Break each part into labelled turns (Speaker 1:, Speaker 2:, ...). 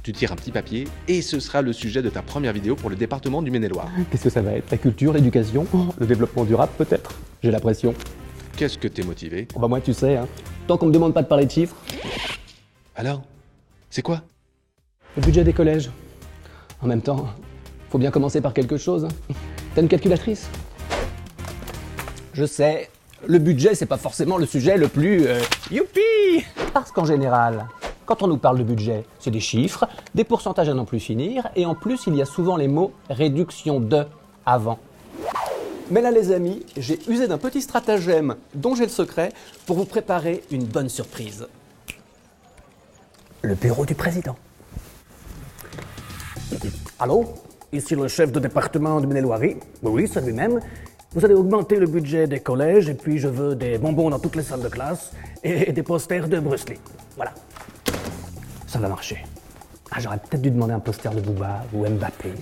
Speaker 1: tu tires un petit papier et ce sera le sujet de ta première vidéo pour le département du Maine-et-Loire.
Speaker 2: Qu'est-ce que ça va être? La culture, l'éducation, le développement durable peut-être? J'ai la pression.
Speaker 1: Qu'est-ce que t'es motivé?
Speaker 2: Oh bah moi tu sais, hein. Tant qu'on me demande pas de parler de chiffres.
Speaker 1: Alors? C'est quoi?
Speaker 2: Le budget des collèges. En même temps, faut bien commencer par quelque chose. T'as une calculatrice? Je sais, le budget c'est pas forcément le sujet le plus youpi! Parce qu'en général, quand on nous parle de budget, c'est des chiffres, des pourcentages à n'en plus finir, et en plus il y a souvent les mots réduction de avant. Mais là les amis, j'ai usé d'un petit stratagème dont j'ai le secret pour vous préparer une bonne surprise. Le bureau du président.
Speaker 3: Allô? Ici le chef de département de Maine-et-Loire. Oui, c'est lui-même. Vous allez augmenter le budget des collèges et puis je veux des bonbons dans toutes les salles de classe et des posters de Bruce Lee. Voilà. Ça va marcher. Ah, j'aurais peut-être dû demander un poster de Booba ou Mbappé.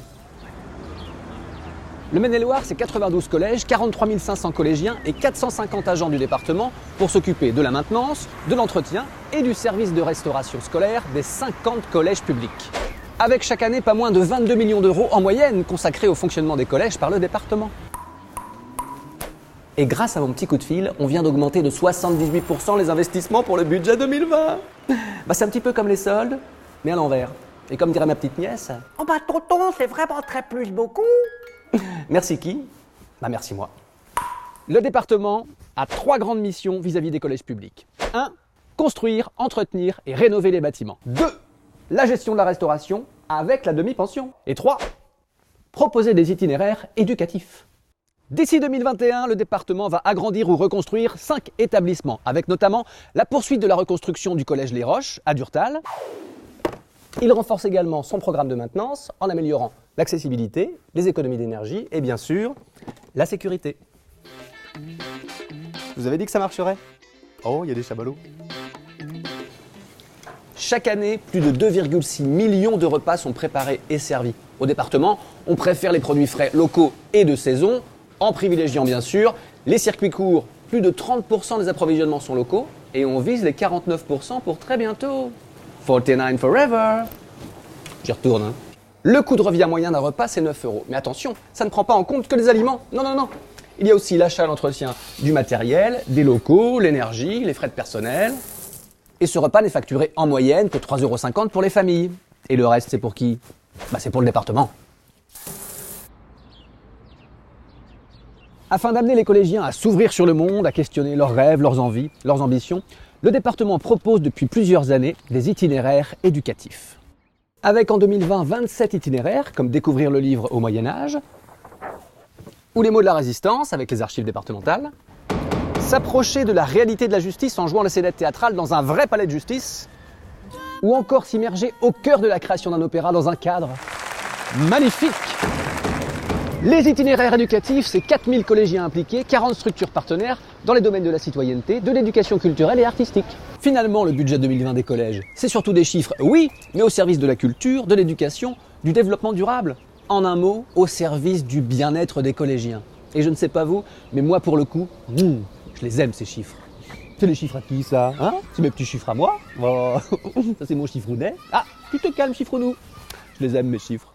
Speaker 2: Le Maine-et-Loire, c'est 92 collèges, 43 500 collégiens et 450 agents du département pour s'occuper de la maintenance, de l'entretien et du service de restauration scolaire des 50 collèges publics. Avec chaque année pas moins de 22 millions d'euros en moyenne consacrés au fonctionnement des collèges par le département. Et grâce à mon petit coup de fil, on vient d'augmenter de 78% les investissements pour le budget 2020. Bah c'est un petit peu comme les soldes, mais à l'envers. Et comme dirait ma petite nièce...
Speaker 3: Oh bah tonton, c'est vraiment très plus beaucoup.
Speaker 2: Merci qui? Bah merci moi. Le département a 3 grandes missions vis-à-vis des collèges publics. 1. Construire, entretenir et rénover les bâtiments. 2. La gestion de la restauration avec la demi-pension. Et 3. Proposer des itinéraires éducatifs. D'ici 2021, le département va agrandir ou reconstruire 5 établissements, avec notamment la poursuite de la reconstruction du collège Les Roches à Durtal. Il renforce également son programme de maintenance en améliorant l'accessibilité, les économies d'énergie et bien sûr, la sécurité. Vous avez dit que ça marcherait? Oh, il y a des chaballots. Chaque année, plus de 2,6 millions de repas sont préparés et servis. Au département, on préfère les produits frais locaux et de saison, en privilégiant bien sûr les circuits courts. Plus de 30% des approvisionnements sont locaux et on vise les 49% pour très bientôt. 49 forever. J'y retourne. Hein. Le coût de revient moyen d'un repas, c'est 9 €. Mais attention, ça ne prend pas en compte que les aliments. Non, non, non. Il y a aussi l'achat et l'entretien du matériel, des locaux, l'énergie, les frais de personnel. Et ce repas n'est facturé en moyenne que 3,50 € pour les familles. Et le reste, c'est pour qui? Bah, c'est pour le département. Afin d'amener les collégiens à s'ouvrir sur le monde, à questionner leurs rêves, leurs envies, leurs ambitions, le département propose depuis plusieurs années des itinéraires éducatifs. Avec en 2020 27 itinéraires, comme découvrir le livre au Moyen-Âge, ou les mots de la résistance avec les archives départementales, s'approcher de la réalité de la justice en jouant la scénette théâtrale dans un vrai palais de justice, ou encore s'immerger au cœur de la création d'un opéra dans un cadre magnifique. Les itinéraires éducatifs, c'est 4000 collégiens impliqués, 40 structures partenaires dans les domaines de la citoyenneté, de l'éducation culturelle et artistique. Finalement, le budget 2020 des collèges, c'est surtout des chiffres, oui, mais au service de la culture, de l'éducation, du développement durable. En un mot, au service du bien-être des collégiens. Et je ne sais pas vous, mais moi pour le coup, je les aime ces chiffres. C'est les chiffres à qui ça? Hein? C'est mes petits chiffres à moi? Oh, ça c'est mon chiffrounet. Ah, tu te calmes chiffre-nous. Je les aime mes chiffres.